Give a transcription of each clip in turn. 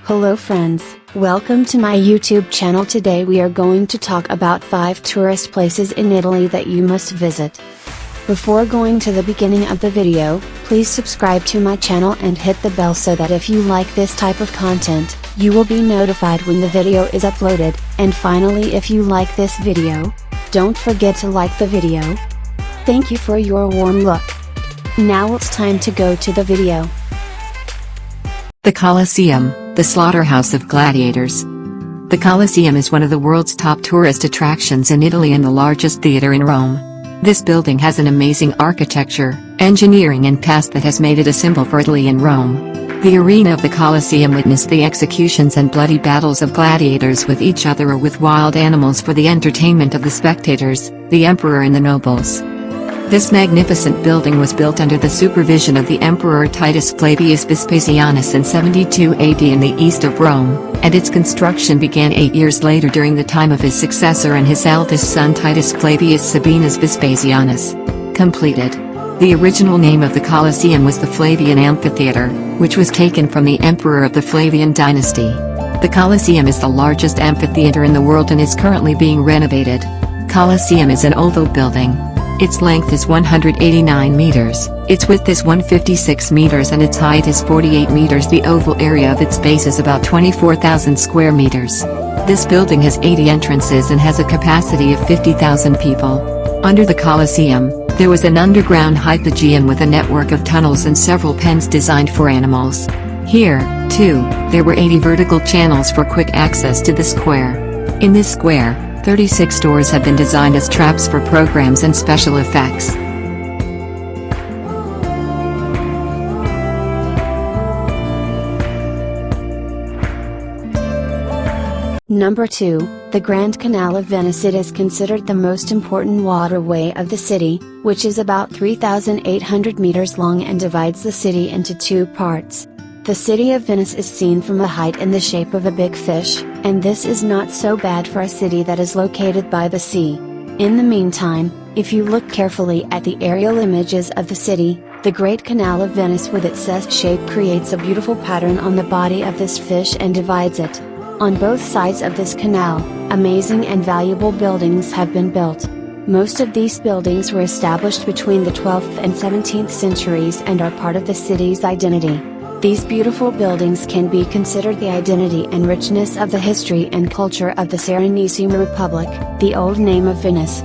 Hello friends, welcome to my YouTube channel. Today we are going to talk about 5 tourist places in Italy that you must visit. Before going to the beginning of the video, please subscribe to my channel and hit the bell so that if you like this type of content, you will be notified when the video is uploaded. And finally, if you like this video, don't forget to like the video. Thank you for your warm look. Now it's time to go to the video. The Colosseum, the slaughterhouse of gladiators. The Colosseum is one of the world's top tourist attractions in Italy and the largest theater in Rome. This building has an amazing architecture, engineering and past that has made it a symbol for Italy and Rome. The arena of the Colosseum witnessed the executions and bloody battles of gladiators with each other or with wild animals for the entertainment of the spectators, the emperor and the nobles. This magnificent building was built under the supervision of the Emperor Titus Flavius Vespasianus in 72 AD in the east of Rome, and its construction began 8 years later during the time of his successor and his eldest son Titus Flavius Sabinus Vespasianus. Completed. The original name of the Colosseum was the Flavian Amphitheater, which was taken from the emperor of the Flavian dynasty. The Colosseum is the largest amphitheater in the world and is currently being renovated. Colosseum is an oval building. Its length is 189 meters, its width is 156 meters and its height is 48 meters. The oval area of its base is about 24,000 square meters. This building has 80 entrances and has a capacity of 50,000 people. Under the Colosseum, there was an underground hypogeum with a network of tunnels and several pens designed for animals. Here, too, there were 80 vertical channels for quick access to the square. In this square, 36 doors have been designed as traps for programs and special effects. Number 2, the Grand Canal of Venice. It is considered the most important waterway of the city, which is about 3,800 meters long and divides the city into 2 parts. The city of Venice is seen from a height in the shape of a big fish, and this is not so bad for a city that is located by the sea. In the meantime, if you look carefully at the aerial images of the city, the Great Canal of Venice with its S-shape creates a beautiful pattern on the body of this fish and divides it. On both sides of this canal, amazing and valuable buildings have been built. Most of these buildings were established between the 12th and 17th centuries and are part of the city's identity. These beautiful buildings can be considered the identity and richness of the history and culture of the Serenissima Republic, the old name of Venice.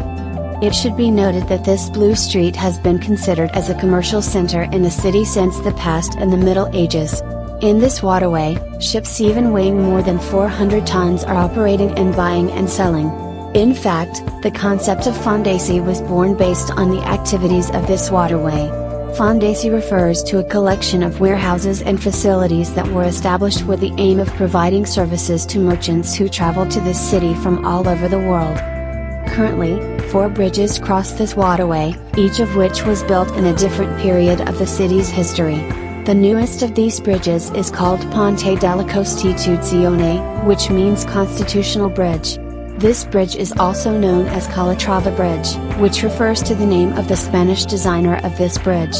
It should be noted that this blue street has been considered as a commercial center in the city since the past and the Middle Ages. In this waterway, ships even weighing more than 400 tons are operating and buying and selling. In fact, the concept of Fondaci was born based on the activities of this waterway. Fondaci refers to a collection of warehouses and facilities that were established with the aim of providing services to merchants who travel to this city from all over the world. Currently, 4 bridges cross this waterway, each of which was built in a different period of the city's history. The newest of these bridges is called Ponte della Costituzione, which means Constitutional Bridge. This bridge is also known as Calatrava Bridge, which refers to the name of the Spanish designer of this bridge.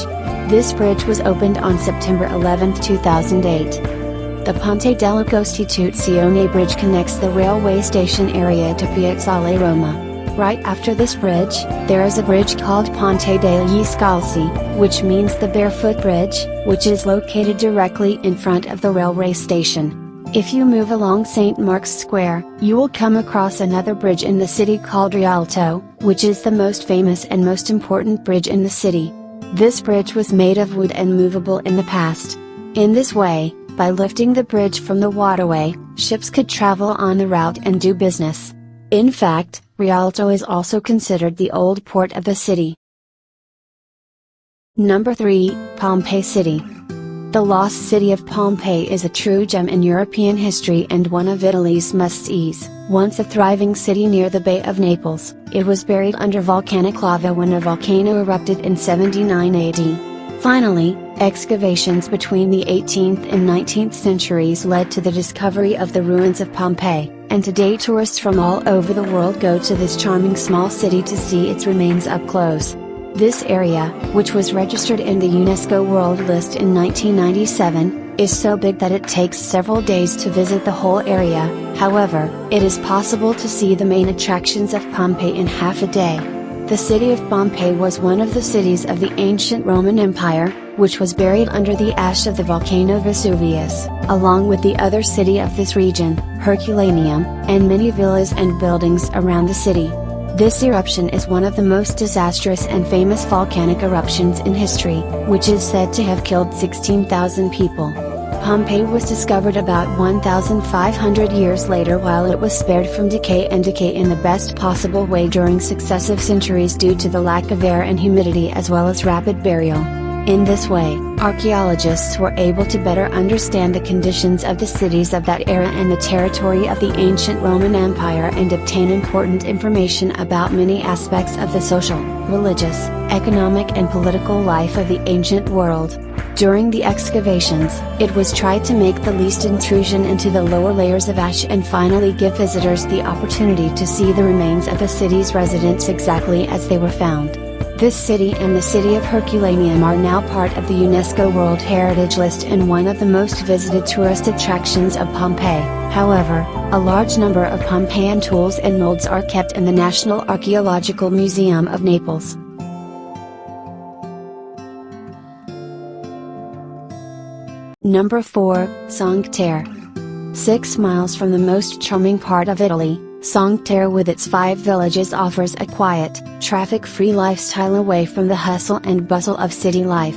This bridge was opened on September 11, 2008. The Ponte della Costituzione Bridge connects the railway station area to Piazzale Roma. Right after this bridge, there is a bridge called Ponte degli Scalzi, which means the Barefoot Bridge, which is located directly in front of the railway station. If you move along St. Mark's Square, you will come across another bridge in the city called Rialto, which is the most famous and most important bridge in the city. This bridge was made of wood and movable in the past. In this way, by lifting the bridge from the waterway, ships could travel on the route and do business. In fact, Rialto is also considered the old port of the city. Number 3, Pompeii City. The lost city of Pompeii is a true gem in European history and one of Italy's must-sees. Once a thriving city near the Bay of Naples, it was buried under volcanic lava when a volcano erupted in 79 AD. Finally, excavations between the 18th and 19th centuries led to the discovery of the ruins of Pompeii, and today tourists from all over the world go to this charming small city to see its remains up close. This area, which was registered in the UNESCO World List in 1997, is so big that it takes several days to visit the whole area. However, it is possible to see the main attractions of Pompeii in half a day. The city of Pompeii was one of the cities of the ancient Roman Empire, which was buried under the ash of the volcano Vesuvius, along with the other city of this region, Herculaneum, and many villas and buildings around the city. This eruption is one of the most disastrous and famous volcanic eruptions in history, which is said to have killed 16,000 people. Pompeii was discovered about 1,500 years later while it was spared from decay in the best possible way during successive centuries due to the lack of air and humidity as well as rapid burial. In this way, archaeologists were able to better understand the conditions of the cities of that era and the territory of the ancient Roman Empire and obtain important information about many aspects of the social, religious, economic and political life of the ancient world. During the excavations, it was tried to make the least intrusion into the lower layers of ash and finally give visitors the opportunity to see the remains of the city's residents exactly as they were found. This city and the city of Herculaneum are now part of the UNESCO World Heritage List and one of the most visited tourist attractions of Pompeii. However, a large number of Pompeian tools and molds are kept in the National Archaeological Museum of Naples. Number 4, Cinque Terre. 6 miles from the most charming part of Italy, Cinque Terre with its 5 villages offers a quiet, traffic-free lifestyle away from the hustle and bustle of city life.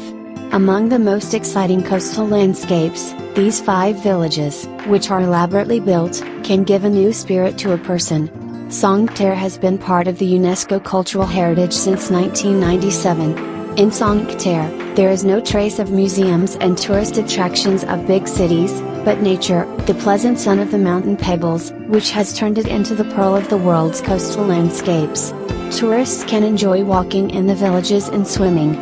Among the most exciting coastal landscapes, these 5 villages, which are elaborately built, can give a new spirit to a person. Cinque Terre has been part of the UNESCO Cultural Heritage since 1997. In Cinque Terre, there is no trace of museums and tourist attractions of big cities, but nature, the pleasant sun of the mountain pebbles, which has turned it into the pearl of the world's coastal landscapes. Tourists can enjoy walking in the villages and swimming.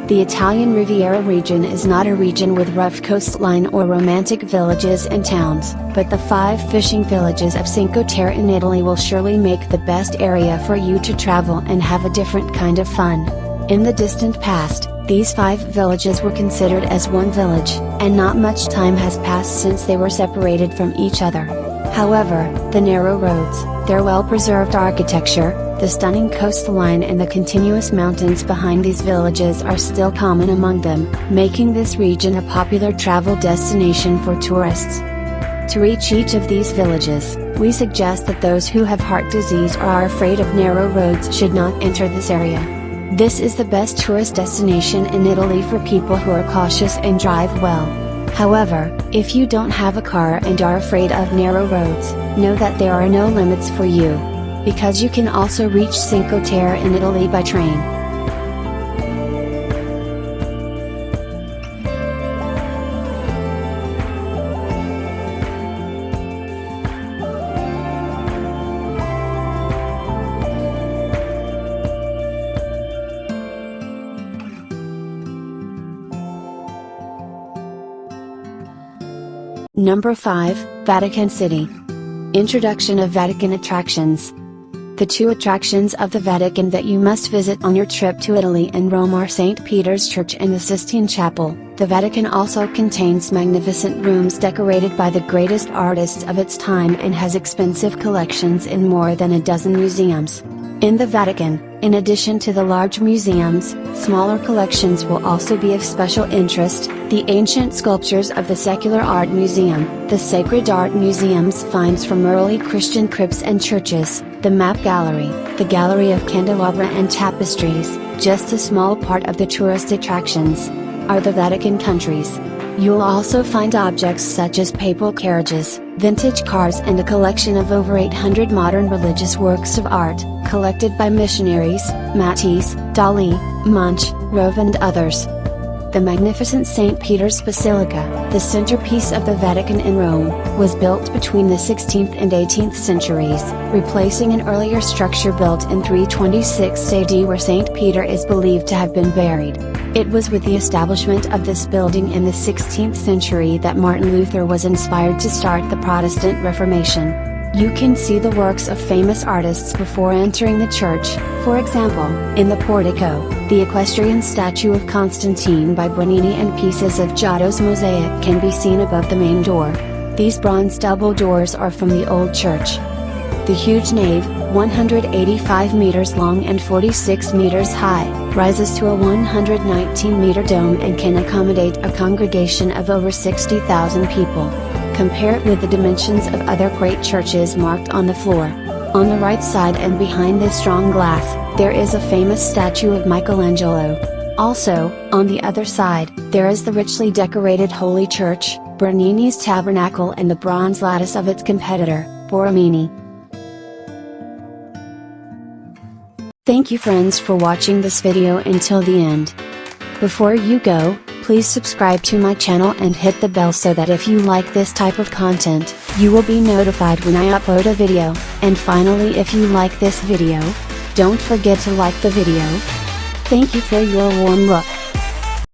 The Italian Riviera region is not a region with rough coastline or romantic villages and towns, but the 5 fishing villages of Cinque Terre in Italy will surely make the best area for you to travel and have a different kind of fun. In the distant past, these 5 villages were considered as one village, and not much time has passed since they were separated from each other. However, the narrow roads, their well-preserved architecture, the stunning coastline and the continuous mountains behind these villages are still common among them, making this region a popular travel destination for tourists. To reach each of these villages, we suggest that those who have heart disease or are afraid of narrow roads should not enter this area. This is the best tourist destination in Italy for people who are cautious and drive well. However, if you don't have a car and are afraid of narrow roads, know that there are no limits for you. Because you can also reach Cinque Terre in Italy by train. Number 5, Vatican City. Introduction of Vatican attractions. The 2 attractions of the Vatican that you must visit on your trip to Italy and Rome are St. Peter's Church and the Sistine Chapel. The Vatican also contains magnificent rooms decorated by the greatest artists of its time and has expensive collections in more than a dozen museums. In the Vatican, in addition to the large museums, smaller collections will also be of special interest: the ancient sculptures of the Secular Art Museum, the Sacred Art Museum's finds from early Christian crypts and churches, the Map Gallery, the Gallery of Candelabra and Tapestries. Just a small part of the tourist attractions are the Vatican countries. You'll also find objects such as papal carriages, vintage cars and a collection of over 800 modern religious works of art, collected by missionaries, Matisse, Dali, Munch, Rove and others. The magnificent St. Peter's Basilica, the centerpiece of the Vatican in Rome, was built between the 16th and 18th centuries, replacing an earlier structure built in 326 AD where St. Peter is believed to have been buried. It was with the establishment of this building in the 16th century that Martin Luther was inspired to start the Protestant Reformation. You can see the works of famous artists before entering the church. For example, in the portico, the equestrian statue of Constantine by Bernini and pieces of Giotto's mosaic can be seen above the main door. These bronze double doors are from the old church. The huge nave, 185 meters long and 46 meters high, rises to a 119-meter dome and can accommodate a congregation of over 60,000 people. Compare it with the dimensions of other great churches marked on the floor. On the right side and behind this strong glass, there is a famous statue of Michelangelo. Also, on the other side, there is the richly decorated Holy Church, Bernini's tabernacle and the bronze lattice of its competitor, Borromini. Thank you friends for watching this video until the end. Before you go, please subscribe to my channel and hit the bell so that if you like this type of content, you will be notified when I upload a video, and finally if you like this video, don't forget to like the video. Thank you for your warm look.